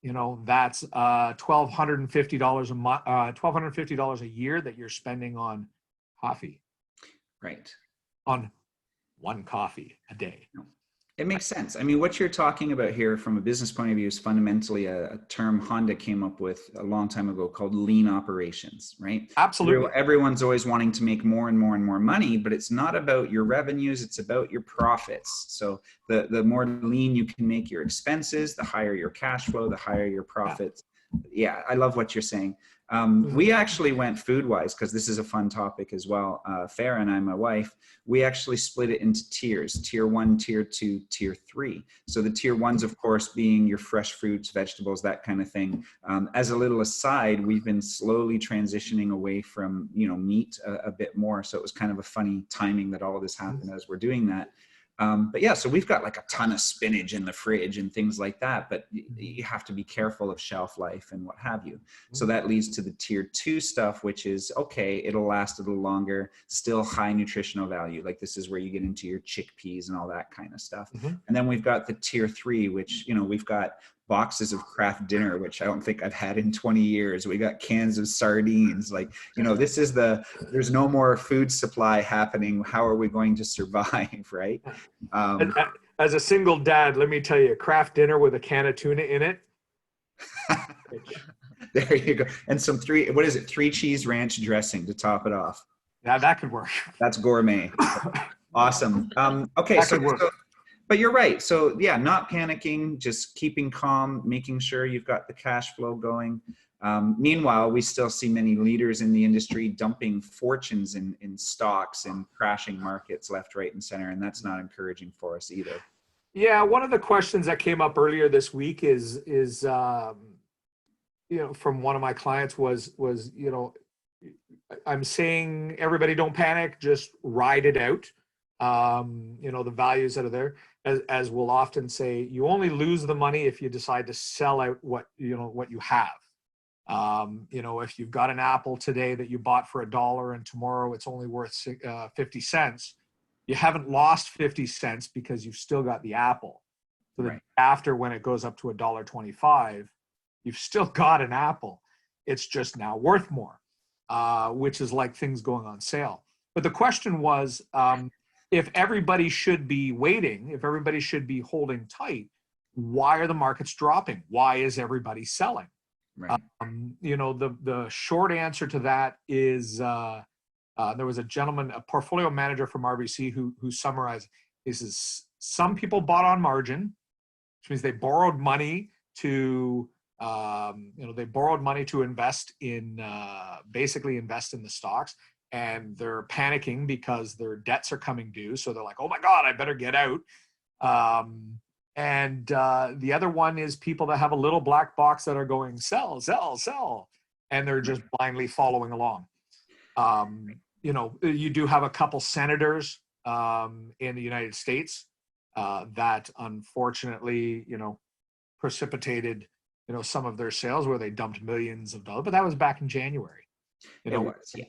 That's $1,250 a month, $1,250 a year that you're spending on coffee. Right. On one coffee a day. It makes sense. I mean, what you're talking about here from a business point of view is fundamentally a term Honda came up with a long time ago called lean operations, right? Absolutely. Everyone's always wanting to make more and more and more money, but it's not about your revenues, it's about your profits. So the more lean you can make your expenses, the higher your cash flow, the higher your profits. Yeah, I love what you're saying. We actually went food-wise, because this is a fun topic as well. Farah and I, my wife, we actually split it into tiers: tier 1, tier 2, tier 3. So the tier 1s, of course, being your fresh fruits, vegetables, that kind of thing. As a little aside, we've been slowly transitioning away from, meat a bit more. So it was kind of a funny timing that all of this happened as we're doing that. But yeah, so we've got like a ton of spinach in the fridge and things like that, but you have to be careful of shelf life and what have you. So that leads to the tier 2 stuff, which is, okay, it'll last a little longer, still high nutritional value. Like this is where you get into your chickpeas and all that kind of stuff. And then we've got the tier 3, which, we've got boxes of craft dinner, which I don't think I've had in 20 years. We got cans of sardines. Like, this is there's no more food supply happening. How are we going to survive, right? As a single dad, let me tell you, craft dinner with a can of tuna in it. There you go. And some 3 cheese ranch dressing to top it off. Yeah, that could work. That's gourmet. Awesome. Okay. But you're right. So yeah, not panicking, just keeping calm, making sure you've got the cash flow going. Meanwhile, we still see many leaders in the industry dumping fortunes in stocks and crashing markets left, right, and center. And that's not encouraging for us either. Yeah. One of the questions that came up earlier this week is from one of my clients was, I'm saying, everybody don't panic, just ride it out. The values that are there, as we'll often say, you only lose the money if you decide to sell out what you have. If you've got an apple today that you bought for $1 and tomorrow it's only worth 50 cents, you haven't lost 50 cents because you've still got the apple. So that after, when it goes up to $1.25, you've still got an apple. It's just now worth more, which is like things going on sale. But the question was, if everybody should be waiting, if everybody should be holding tight, why are the markets dropping? Why is everybody selling? Right. The short answer to that is there was a gentleman, a portfolio manager from RBC, who summarized. He says some people bought on margin, which means they borrowed money to invest in basically invest in the stocks. And they're panicking because their debts are coming due. So they're like, oh my God, I better get out. And the other one is people that have a little black box that are going, sell, sell, sell. And they're just blindly following along. You do have a couple senators in the United States that unfortunately, precipitated, some of their sales where they dumped millions of dollars. But that was back in January. It was, yeah.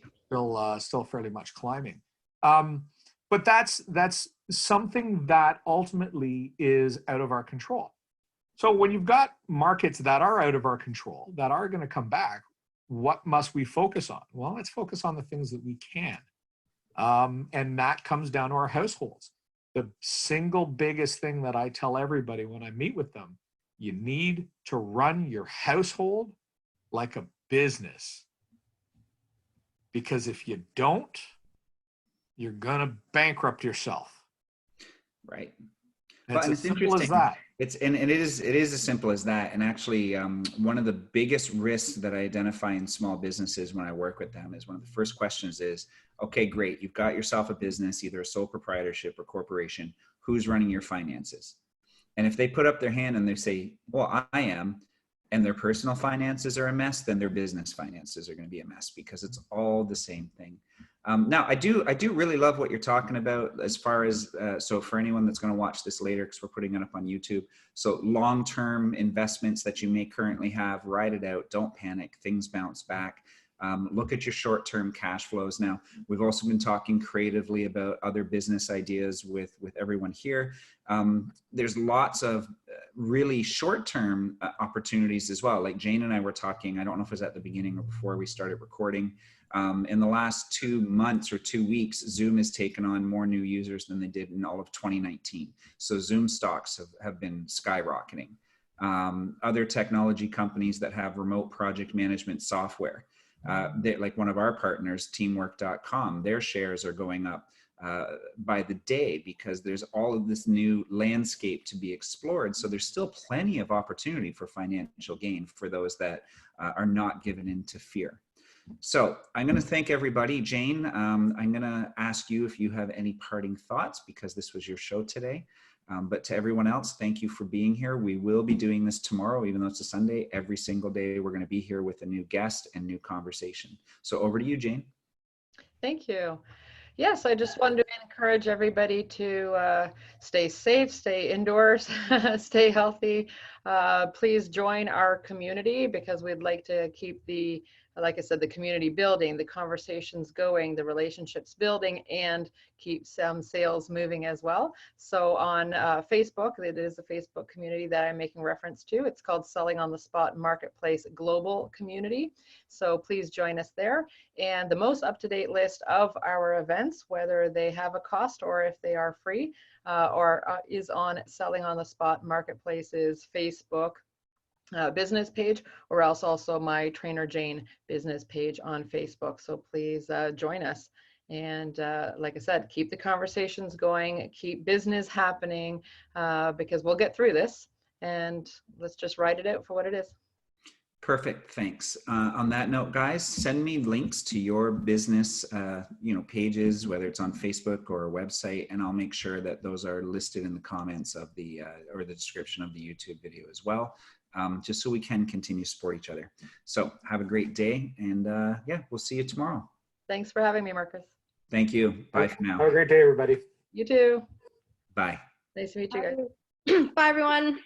Still fairly much climbing. But that's something that ultimately is out of our control. So when you've got markets that are out of our control, that are going to come back, what must we focus on? Well, let's focus on the things that we can. And that comes down to our households. The single biggest thing that I tell everybody when I meet with them, you need to run your household like a business. Because if you don't, you're going to bankrupt yourself. Right. It's as simple as that. It is as simple as that. And actually, one of the biggest risks that I identify in small businesses when I work with them is one of the first questions is, okay, great. You've got yourself a business, either a sole proprietorship or corporation. Who's running your finances? And if they put up their hand and they say, well, I am, and their personal finances are a mess, then their business finances are going to be a mess, because it's all the same thing. Now, I do really love what you're talking about as far as, so for anyone that's going to watch this later, because we're putting it up on YouTube. So long-term investments that you may currently have, ride it out. Don't panic. Things bounce back. Look at your short-term cash flows. Now, we've also been talking creatively about other business ideas with everyone here. There's lots of really short-term opportunities as well. Like Jane and I were talking, I don't know if it was at the beginning or before we started recording. In the last 2 months or 2 weeks, Zoom has taken on more new users than they did in all of 2019. So Zoom stocks have been skyrocketing. Other technology companies that have remote project management software, like one of our partners, teamwork.com, their shares are going up by the day because there's all of this new landscape to be explored. So there's still plenty of opportunity for financial gain for those that are not given into fear. So I'm going to thank everybody. Jane, I'm going to ask you if you have any parting thoughts because this was your show today. But to everyone else, thank you for being here. We will be doing this tomorrow, even though it's a Sunday. Every single day, we're going to be here with a new guest and new conversation. So over to you, Jane. Thank you. Yes, I just wanted to encourage everybody to stay safe, stay indoors, stay healthy. Please join our community because we'd like to keep the, like I said, the community building, the conversations going, the relationships building, and keep some sales moving as well. So on Facebook, it is a Facebook community that I'm making reference to. It's called Selling on the Spot Marketplace Global Community. So please join us there. And the most up-to-date list of our events, whether they have a cost or if they are free, is on Selling on the Spot Marketplace's Facebook business page, or else also my Trainer Jane business page on Facebook. So please join us. And like I said, keep the conversations going, keep business happening, because we'll get through this, and let's just write it out for what it is. Perfect, thanks. On that note, guys, send me links to your business pages, whether it's on Facebook or a website, and I'll make sure that those are listed in the comments of the or the description of the YouTube video as well, just so we can continue to support each other. So have a great day, and yeah, we'll see you tomorrow. Thanks for having me, Marcus. Thank you. Bye for now. Have a great day, everybody. You too. Bye. Nice to meet you guys. Bye, everyone.